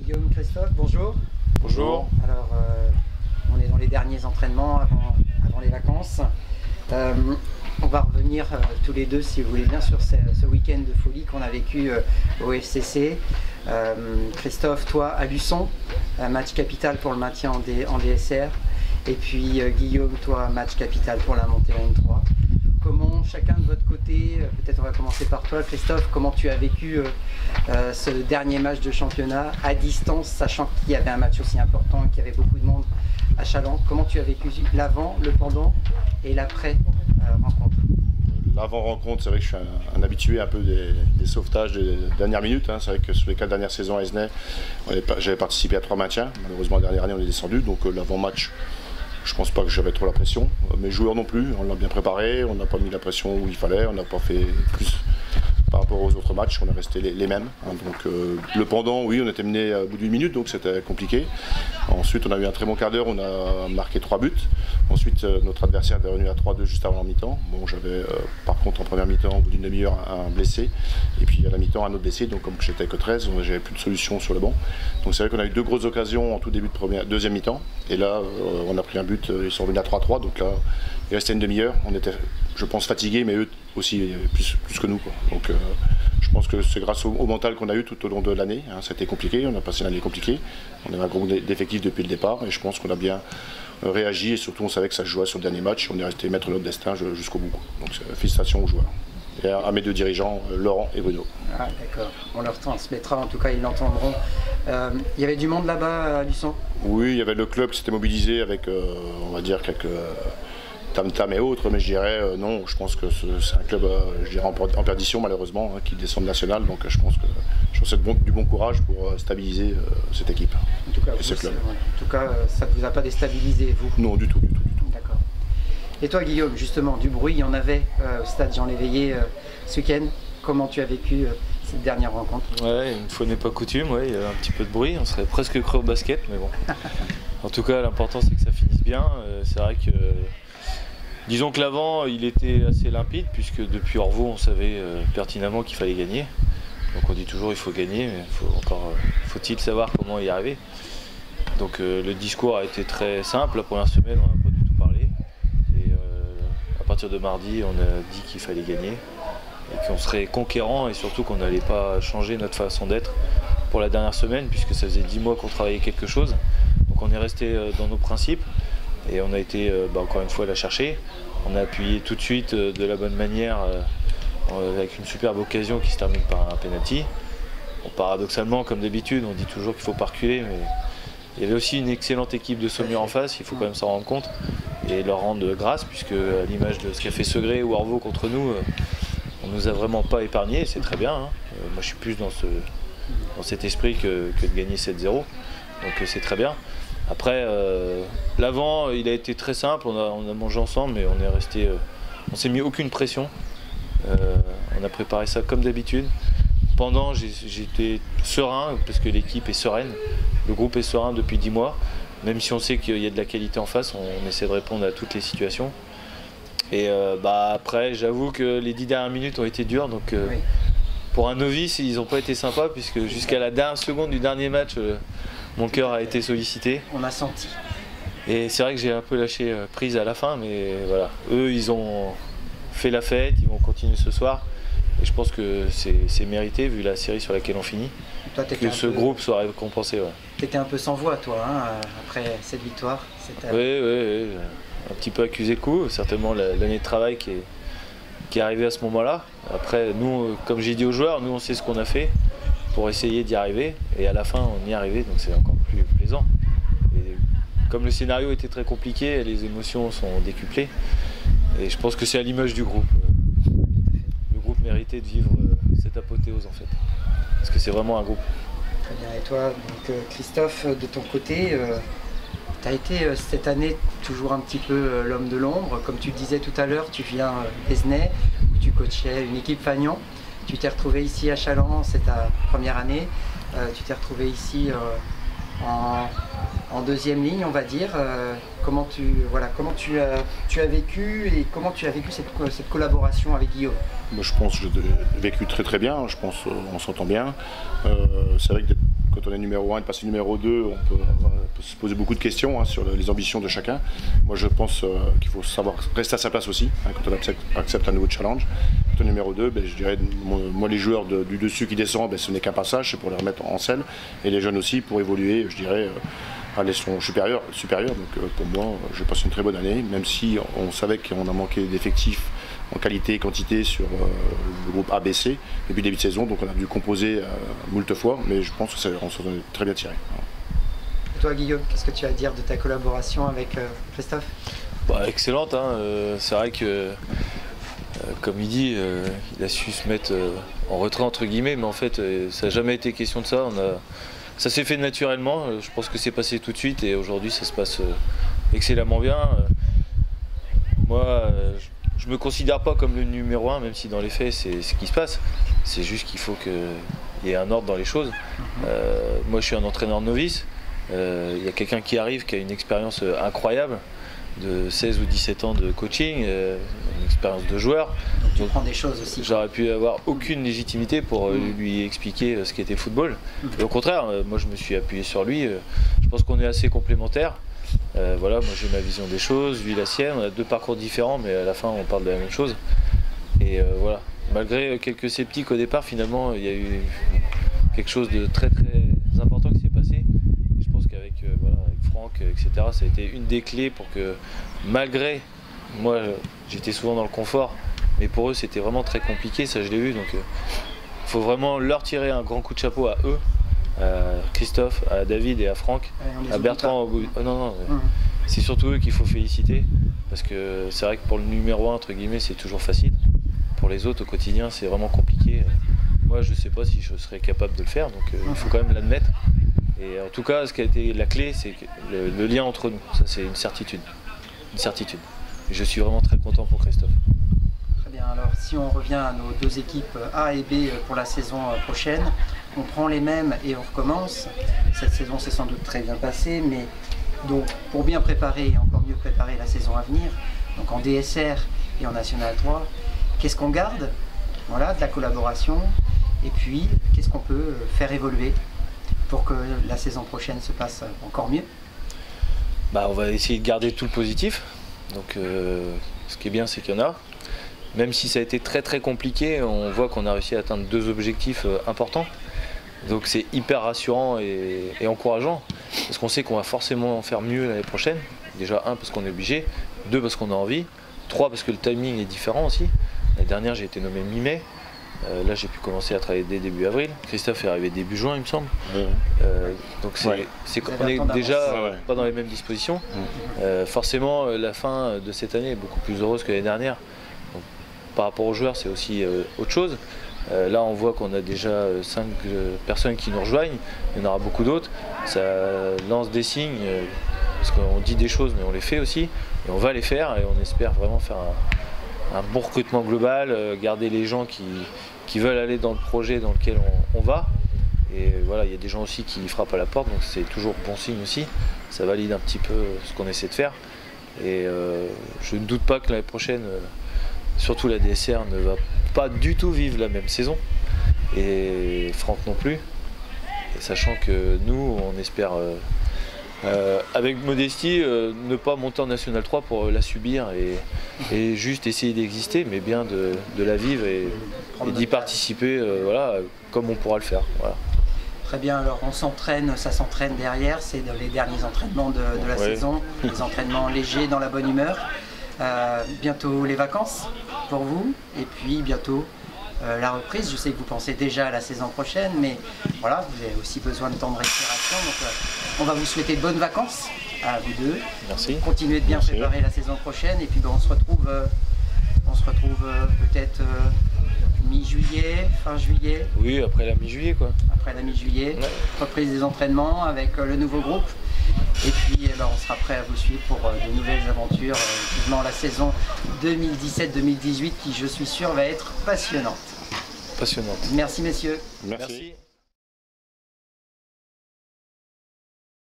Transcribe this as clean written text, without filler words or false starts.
Guillaume, Christophe, bonjour. Bonjour. Alors, on est dans les derniers entraînements avant les vacances. On va revenir tous les deux, si vous voulez bien, sur ce week-end de folie qu'on a vécu au FCC. Christophe, toi à Luçon, match capital pour le maintien en DSR. Et puis Guillaume, toi, match capital pour la montée en N3. Comment, chacun de votre côté, peut-être on va commencer par toi Christophe, comment tu as vécu ce dernier match de championnat à distance, sachant qu'il y avait un match aussi important et qu'il y avait beaucoup de monde à Challans. Comment tu as vécu l'avant, le pendant et l'après-rencontre? L'avant-rencontre, c'est vrai que je suis un habitué un peu des sauvetages des dernières minutes. C'est vrai que sur les 4 dernières saisons à Esnay, j'avais participé à 3 matchs. Malheureusement, la dernière année, on est descendu. Donc l'avant-match, je pense pas que j'avais trop la pression. Mes joueurs non plus, on l'a bien préparé, on n'a pas mis la pression où il fallait, on n'a pas fait plus par rapport aux autres matchs, on est resté les mêmes. Donc le pendant, oui, on était mené au bout d'une minute, donc c'était compliqué. Ensuite, on a eu un très bon quart d'heure, on a marqué 3 buts. Ensuite, notre adversaire est revenu à 3-2 juste avant la mi-temps. Bon, j'avais par contre en première mi-temps, au bout d'une demi-heure, un blessé. Et puis à la mi-temps, un autre blessé. Donc comme j'étais que 13, j'avais plus de solution sur le banc. Donc c'est vrai qu'on a eu 2 grosses occasions en tout début de deuxième mi-temps. Et là, on a pris un but, ils sont revenus à 3-3. Donc là, il restait une demi-heure. On était, je pense, fatigués, mais eux aussi plus que nous, quoi. Donc je pense que c'est grâce au mental qu'on a eu tout au long de l'année. Ça a été compliqué, on a passé une année compliquée. On avait un gros d'effectifs depuis le départ et je pense qu'on a bien réagi et surtout on savait que ça se jouait sur le dernier match. On est resté maître de notre destin jusqu'au bout. Donc félicitations aux joueurs. Et à mes 2 dirigeants, Laurent et Bruno. Ah, d'accord, on leur transmettra, en tout cas ils l'entendront. Il y avait du monde là-bas à Luçon? Oui, il y avait le club qui s'était mobilisé avec, on va dire, quelques tam-tam et autres, mais je dirais non, je pense que c'est un club je dirais en perdition malheureusement, qui descend de national, donc je pense que c'est du bon courage pour stabiliser cette équipe en tout cas, et ce club. En tout cas, ça ne vous a pas déstabilisé, vous? Non, du tout. D'accord. Et toi Guillaume, justement, du bruit, il y en avait au stade Jean Léveillé ce week-end. Comment tu as vécu cette dernière rencontre? Ouais, une fois n'est pas coutume, ouais, il y avait un petit peu de bruit, on serait presque cru au basket, mais bon. En tout cas, l'important c'est que ça finisse bien. C'est vrai que disons que l'avant, il était assez limpide, puisque depuis Orvaux, on savait pertinemment qu'il fallait gagner. Donc on dit toujours il faut gagner, mais faut-il savoir comment y arriver. Donc le discours a été très simple. La première semaine, on n'a pas du tout parlé. Et à partir de mardi, on a dit qu'il fallait gagner. Et qu'on serait conquérant et surtout qu'on n'allait pas changer notre façon d'être pour la dernière semaine, puisque ça faisait 10 mois qu'on travaillait quelque chose. Donc on est resté dans nos principes. Et on a été encore une fois la chercher. On a appuyé tout de suite de la bonne manière avec une superbe occasion qui se termine par un penalty. Bon, paradoxalement, comme d'habitude, on dit toujours qu'il ne faut pas reculer, mais il y avait aussi une excellente équipe de Saumur en face, il faut quand même s'en rendre compte et leur rendre grâce, puisque à l'image de ce qu'a fait Segré ou Orvaux contre nous, on ne nous a vraiment pas épargnés, c'est très bien. Moi je suis plus dans cet esprit que de gagner 7-0, donc c'est très bien. Après, l'avant, il a été très simple, on a mangé ensemble, mais on s'est mis aucune pression. On a préparé ça comme d'habitude. Pendant, j'étais serein, parce que l'équipe est sereine. Le groupe est serein depuis 10 mois. Même si on sait qu'il y a de la qualité en face, on essaie de répondre à toutes les situations. Et après, j'avoue que les 10 dernières minutes ont été dures. Donc, oui. Pour un novice, ils n'ont pas été sympas, puisque jusqu'à la dernière seconde du dernier match, mon cœur a été sollicité. On a senti. Et c'est vrai que j'ai un peu lâché prise à la fin, mais voilà. Eux, ils ont fait la fête, ils vont continuer ce soir. Et je pense que c'est mérité, vu la série sur laquelle on finit, toi, que ce groupe soit récompensé. Ouais. Tu étais un peu sans voix, toi, après cette victoire. Oui, un petit peu accusé de coup. Certainement l'année de travail qui est arrivée à ce moment-là. Après, nous, comme j'ai dit aux joueurs, nous on sait ce qu'on a fait pour essayer d'y arriver. Et à la fin, on y est arrivé, donc c'est encore plus plaisant. Et comme le scénario était très compliqué, les émotions sont décuplées. Et je pense que c'est à l'image du groupe. Le groupe méritait de vivre cette apothéose en fait. Parce que c'est vraiment un groupe. Très bien. Et toi, donc, Christophe, de ton côté, tu as été cette année toujours un petit peu l'homme de l'ombre. Comme tu le disais tout à l'heure, tu viens d'Esnay, où tu coachais une équipe Fagnon. Tu t'es retrouvé ici à Challans, c'est ta première année. Tu t'es retrouvé ici en deuxième ligne, on va dire. Comment tu as vécu et comment tu as vécu cette collaboration avec Guillaume? Moi, je pense que j'ai vécu très très bien, je pense qu'on s'entend bien. C'est vrai que quand on est numéro 1 et de passer numéro 2, on peut se poser beaucoup de questions sur les ambitions de chacun. Moi je pense qu'il faut savoir rester à sa place aussi, quand on accepte un nouveau challenge. Quand on est numéro 2, je dirais, moi les joueurs du dessus qui descendent, ce n'est qu'un passage, c'est pour les remettre en selle. Et les jeunes aussi pour évoluer, je dirais, à l'échelon supérieur. Donc pour moi, je passe une très bonne année, même si on savait qu'on a manqué d'effectifs en qualité et quantité sur le groupe ABC depuis le début de saison, donc on a dû composer moult fois, mais je pense qu'on s'en est très bien tiré. Et toi Guillaume, qu'est-ce que tu as à dire de ta collaboration avec Christophe? Excellente, c'est vrai que comme il dit, il a su se mettre en retrait entre guillemets, mais en fait ça n'a jamais été question de ça. Ça s'est fait naturellement, je pense que c'est passé tout de suite et aujourd'hui ça se passe excellemment bien. Moi, je ne me considère pas comme le numéro 1, même si dans les faits c'est ce qui se passe. C'est juste qu'il faut qu'il y ait un ordre dans les choses. Moi je suis un entraîneur novice, il y a quelqu'un qui arrive qui a une expérience incroyable de 16 ou 17 ans de coaching, une expérience de joueur. Donc tu prends des choses aussi. J'aurais pu avoir aucune légitimité pour lui expliquer ce qu'était football. Et au contraire, moi je me suis appuyé sur lui. Je pense qu'on est assez complémentaires. Voilà, moi j'ai ma vision des choses, lui la sienne. On a deux parcours différents, mais à la fin on parle de la même chose. Et voilà, malgré quelques sceptiques au départ, finalement il y a eu quelque chose de très très important qui s'est passé. Et je pense qu'avec avec Franck, etc., ça a été une des clés pour que, malgré moi j'étais souvent dans le confort, mais pour eux c'était vraiment très compliqué, ça je l'ai vu. Donc il faut vraiment leur tirer un grand coup de chapeau à eux. À Christophe, à David et à Franck, à Bertrand. Non, c'est surtout eux qu'il faut féliciter parce que c'est vrai que pour le numéro 1 entre guillemets c'est toujours facile. Pour les autres au quotidien c'est vraiment compliqué. Moi je sais pas si je serais capable de le faire, donc il faut quand même l'admettre. Et en tout cas ce qui a été la clé c'est le lien entre nous, ça c'est une certitude. Et je suis vraiment très content pour Christophe. Très bien, alors si on revient à nos deux équipes A et B pour la saison prochaine, on prend les mêmes et on recommence. Cette saison s'est sans doute très bien passée, mais donc pour bien préparer et encore mieux préparer la saison à venir, donc en DSR et en National 3, qu'est-ce qu'on garde? Voilà, de la collaboration, et puis qu'est-ce qu'on peut faire évoluer pour que la saison prochaine se passe encore mieux? On va essayer de garder tout le positif. Donc ce qui est bien c'est qu'il y en a. Même si ça a été très très compliqué, on voit qu'on a réussi à atteindre deux objectifs importants. Donc c'est hyper rassurant et encourageant, parce qu'on sait qu'on va forcément faire mieux l'année prochaine. Déjà 1 parce qu'on est obligé, 2 parce qu'on a envie, 3 parce que le timing est différent aussi. L'année dernière j'ai été nommé mi-mai, là j'ai pu commencer à travailler dès début avril. Christophe est arrivé début juin il me semble. Donc on est déjà pas dans les mêmes dispositions. Forcément la fin de cette année est beaucoup plus heureuse que l'année dernière. Donc, par rapport aux joueurs c'est aussi autre chose. Là on voit qu'on a déjà 5 personnes qui nous rejoignent, il y en aura beaucoup d'autres, ça lance des signes, parce qu'on dit des choses mais on les fait aussi, et on va les faire et on espère vraiment faire un bon recrutement global, garder les gens qui veulent aller dans le projet dans lequel on va, et voilà, il y a des gens aussi qui frappent à la porte, donc c'est toujours bon signe aussi, ça valide un petit peu ce qu'on essaie de faire, et je ne doute pas que l'année prochaine, surtout la DSR ne va pas du tout vivre la même saison, et Franck non plus, et sachant que nous on espère avec modestie ne pas monter en National 3 pour la subir et juste essayer d'exister, mais bien de la vivre et d'y participer voilà, comme on pourra le faire. Voilà. Très bien, alors on s'entraîne, ça s'entraîne derrière, c'est dans les derniers entraînements de la saison, des entraînements légers dans la bonne humeur. Bientôt les vacances pour vous, et puis bientôt la reprise. Je sais que vous pensez déjà à la saison prochaine, mais voilà, vous avez aussi besoin de temps de respiration, donc on va vous souhaiter de bonnes vacances à vous deux. Merci. Continuez de bien préparer la saison prochaine, et puis on se retrouve peut-être mi-juillet, fin juillet. Oui, après la mi-juillet quoi. Après la mi-juillet, reprise des entraînements avec le nouveau groupe. Et puis on sera prêt à vous suivre pour de nouvelles aventures, vivement la saison 2017-2018 qui, je suis sûr, va être passionnante. Passionnante. Merci messieurs. Merci.